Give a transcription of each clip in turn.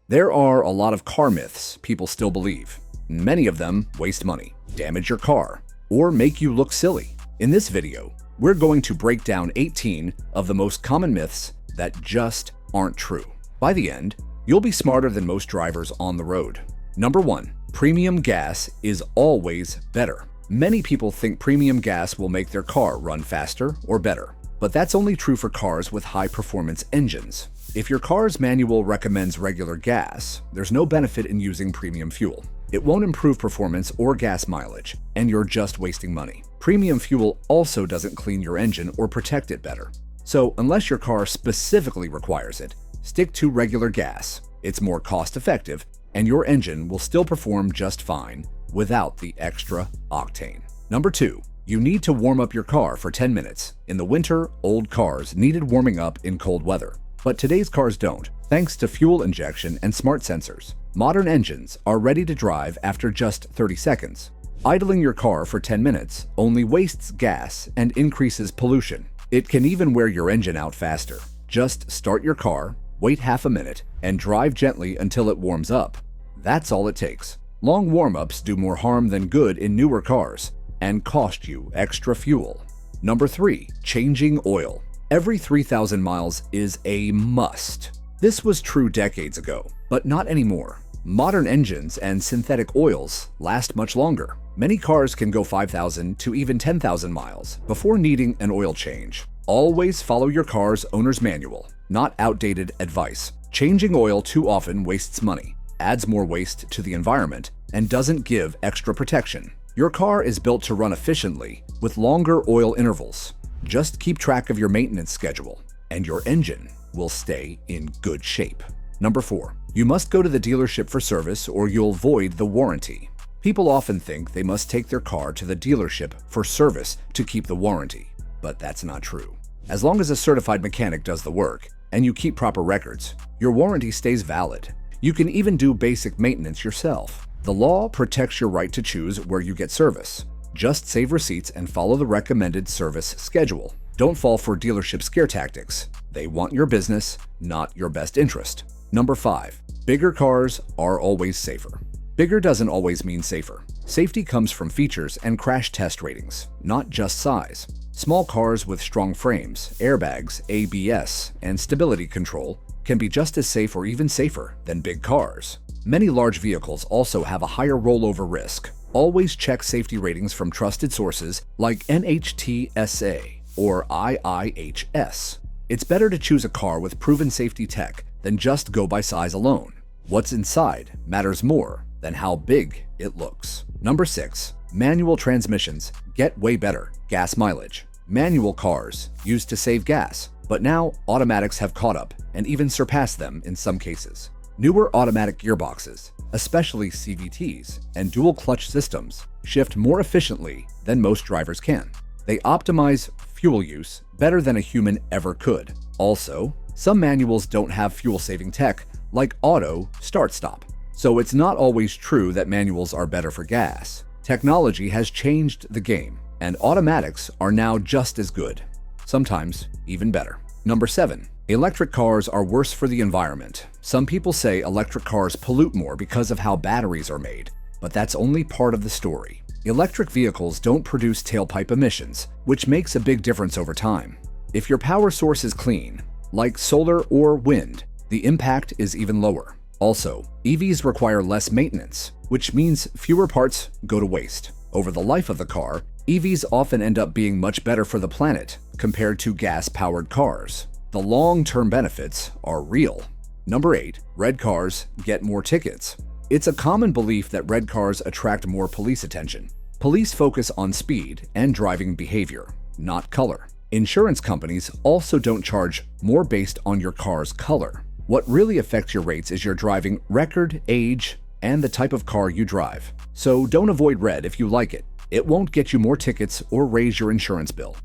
There are a lot of car myths people still believe. Many of them waste money, damage your car, or make you look silly. In this video, we're going to break down 18 of the most common myths that just aren't true. By the end, you'll be smarter than most drivers on the road. Number 1. Premium gas is always better. Many people think premium gas will make their car run faster or better, but that's only true for cars with high-performance engines. If your car's manual recommends regular gas, there's no benefit in using premium fuel. It won't improve performance or gas mileage, and you're just wasting money. Premium fuel also doesn't clean your engine or protect it better. So, unless your car specifically requires it, stick to regular gas. It's more cost-effective, and your engine will still perform just fine without the extra octane. Number 2. You need to warm up your car for 10 minutes. In the winter, old cars needed warming up in cold weather. But today's cars don't, thanks to fuel injection and smart sensors. Modern engines are ready to drive after just 30 seconds. Idling your car for 10 minutes only wastes gas and increases pollution. It can even wear your engine out faster. Just start your car, wait half a minute, and drive gently until it warms up. That's all it takes. Long warm-ups do more harm than good in newer cars and cost you extra fuel. Number 3. Changing oil. Every 3,000 miles is a must. This was true decades ago, but not anymore. Modern engines and synthetic oils last much longer. Many cars can go 5,000 to even 10,000 miles before needing an oil change. Always follow your car's owner's manual, not outdated advice. Changing oil too often wastes money, adds more waste to the environment, and doesn't give extra protection. Your car is built to run efficiently with longer oil intervals. Just keep track of your maintenance schedule, and your engine will stay in good shape. Number 4. You must go to the dealership for service or you'll void the warranty. People often think they must take their car to the dealership for service to keep the warranty, but that's not true. As long as a certified mechanic does the work and you keep proper records, your warranty stays valid. You can even do basic maintenance yourself. The law protects your right to choose where you get service. Just save receipts and follow the recommended service schedule. Don't fall for dealership scare tactics. They want your business, not your best interest. Number 5. Bigger cars are always safer. Bigger doesn't always mean safer. Safety comes from features and crash test ratings, not just size. Small cars with strong frames, airbags, ABS, and stability control can be just as safe or even safer than big cars. Many large vehicles also have a higher rollover risk. Always check safety ratings from trusted sources like NHTSA or IIHS. It's better to choose a car with proven safety tech than just go by size alone. What's inside matters more than how big it looks. Number 6. Manual transmissions get way better gas mileage. Manual cars used to save gas, but now automatics have caught up and even surpassed them in some cases. Newer automatic gearboxes, especially CVTs and dual clutch systems, shift more efficiently than most drivers can. They optimize fuel use better than a human ever could. Also, some manuals don't have fuel-saving tech like auto start-stop. So it's not always true that manuals are better for gas. Technology has changed the game, and automatics are now just as good, sometimes even better. Number 7. Electric cars are worse for the environment. Some people say electric cars pollute more because of how batteries are made, but that's only part of the story. Electric vehicles don't produce tailpipe emissions, which makes a big difference over time. If your power source is clean, like solar or wind, the impact is even lower. Also, EVs require less maintenance, which means fewer parts go to waste. Over the life of the car, EVs often end up being much better for the planet compared to gas-powered cars. The long-term benefits are real. Number 8. Red cars get more tickets. It's a common belief that red cars attract more police attention. Police focus on speed and driving behavior, not color. Insurance companies also don't charge more based on your car's color. What really affects your rates is your driving record, age, and the type of car you drive. So don't avoid red if you like it. It won't get you more tickets or raise your insurance bill.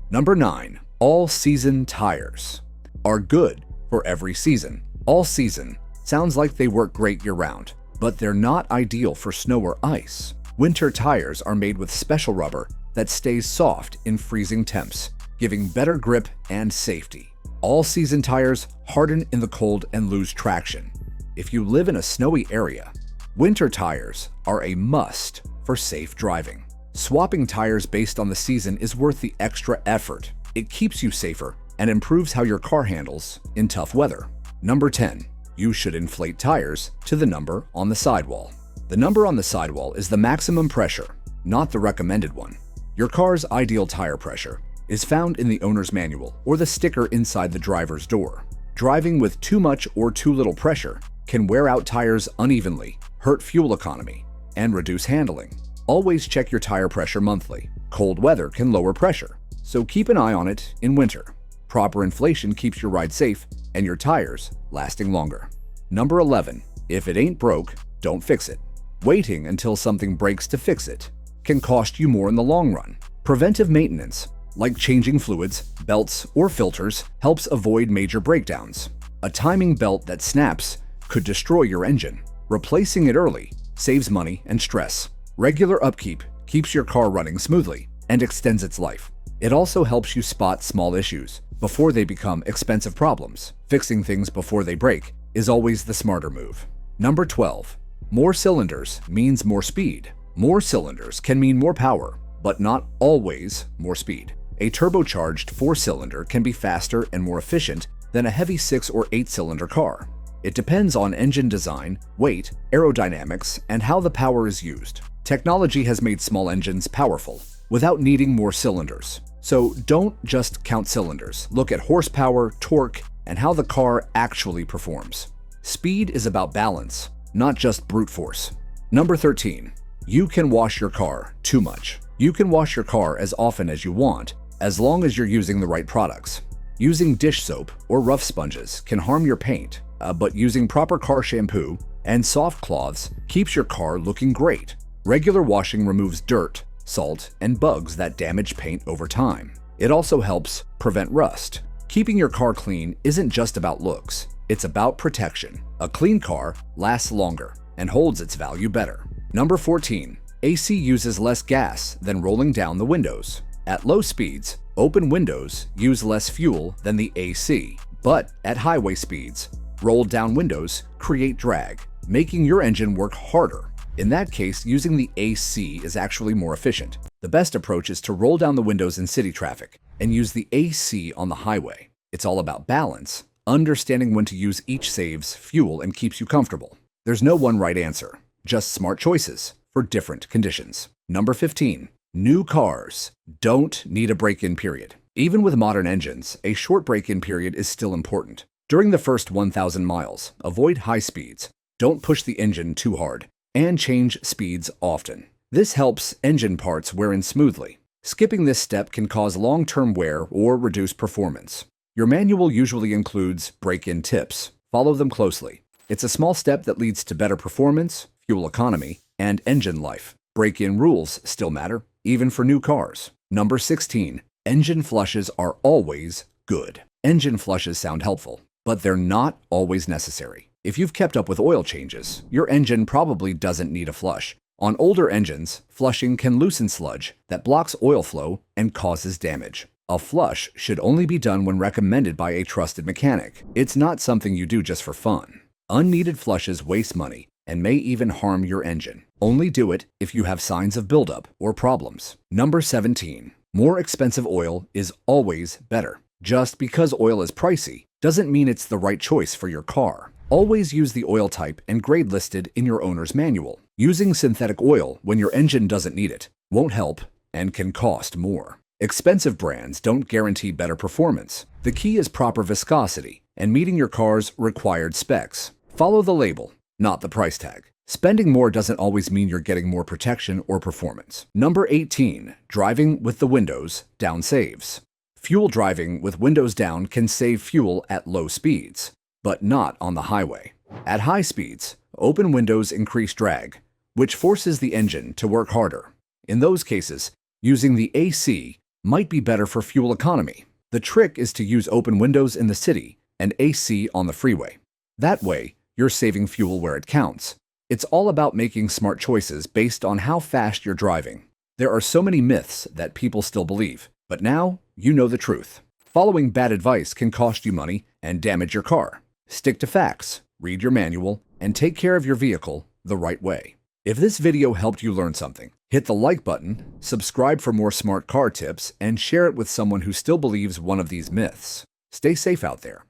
Number 9. All-season tires are good for every season. All season sounds like they work great year-round, but they're not ideal for snow or ice. Winter tires are made with special rubber that stays soft in freezing temps, giving better grip and safety. All-season tires harden in the cold and lose traction. if you live in a snowy area. Winter tires are a must for safe driving. Swapping tires based on the season is worth the extra effort. It keeps you safer and improves how your car handles in tough weather. Number 10. You should inflate tires to the number on the sidewall. The number on the sidewall is the maximum pressure, not the recommended one. Your car's ideal tire pressure is found in the owner's manual or the sticker inside the driver's door. Driving with too much or too little pressure can wear out tires unevenly, hurt fuel economy, and reduce handling. Always check your tire pressure monthly. Cold weather can lower pressure, so keep an eye on it in winter. Proper inflation keeps your ride safe and your tires lasting longer. Number 11. If it ain't broke, don't fix it. Waiting until something breaks to fix it can cost you more in the long run. Preventive maintenance, like changing fluids, belts, or filters, helps avoid major breakdowns. A timing belt that snaps could destroy your engine. Replacing it early saves money and stress. Regular upkeep keeps your car running smoothly and extends its life. It also helps you spot small issues before they become expensive problems. Fixing things before they break is always the smarter move. Number 12. More cylinders means more speed. More cylinders can mean more power, but not always more speed. A turbocharged 4-cylinder can be faster and more efficient than a heavy 6 or 8-cylinder car. It depends on engine design, weight, aerodynamics, and how the power is used. Technology has made small engines powerful without needing more cylinders. So don't just count cylinders. Look at horsepower, torque, and how the car actually performs. Speed is about balance, not just brute force. Number 13. You can wash your car too much. You can wash your car as often as you want, as long as you're using the right products. Using dish soap or rough sponges can harm your paint, but using proper car shampoo and soft cloths keeps your car looking great. Regular washing removes dirt, salt, and bugs that damage paint over time. It also helps prevent rust. Keeping your car clean isn't just about looks, it's about protection. A clean car lasts longer and holds its value better. Number 14. AC uses less gas than rolling down the windows. At low speeds, open windows use less fuel than the AC, but at highway speeds, rolled down windows create drag, making your engine work harder. In that case, using the AC is actually more efficient. The best approach is to roll down the windows in city traffic and use the AC on the highway. It's all about balance. Understanding when to use each saves fuel and keeps you comfortable. There's no one right answer, just smart choices for different conditions. Number 15. New cars don't need a break-in period. Even with modern engines, a short break-in period is still important. During the first 1,000 miles, avoid high speeds, don't push the engine too hard, and change speeds often. This helps engine parts wear in smoothly. Skipping this step can cause long-term wear or reduce performance. Your manual usually includes break-in tips. Follow them closely. It's a small step that leads to better performance, fuel economy, and engine life. Break-in rules still matter, even for new cars. Number 16. Engine flushes are always good. Engine flushes sound helpful, but they're not always necessary. If you've kept up with oil changes, your engine probably doesn't need a flush. On older engines, flushing can loosen sludge that blocks oil flow and causes damage. A flush should only be done when recommended by a trusted mechanic. It's not something you do just for fun. Unneeded flushes waste money and may even harm your engine. Only do it if you have signs of buildup or problems. Number 17. More expensive oil is always better. Just because oil is pricey doesn't mean it's the right choice for your car. Always use the oil type and grade listed in your owner's manual. Using synthetic oil when your engine doesn't need it won't help and can cost more. Expensive brands don't guarantee better performance. The key is proper viscosity and meeting your car's required specs. Follow the label, not the price tag. Spending more doesn't always mean you're getting more protection or performance. Number 18. Driving with the windows down saves. Fuel driving with windows down can save fuel at low speeds, but not on the highway. At high speeds, open windows increase drag, which forces the engine to work harder. In those cases, using the AC might be better for fuel economy. The trick is to use open windows in the city and AC on the freeway. That way, you're saving fuel where it counts. It's all about making smart choices based on how fast you're driving. There are so many myths that people still believe, but now you know the truth. Following bad advice can cost you money and damage your car. Stick to facts, read your manual, and take care of your vehicle the right way. If this video helped you learn something, hit the like button, subscribe for more smart car tips, and share it with someone who still believes one of these myths. Stay safe out there.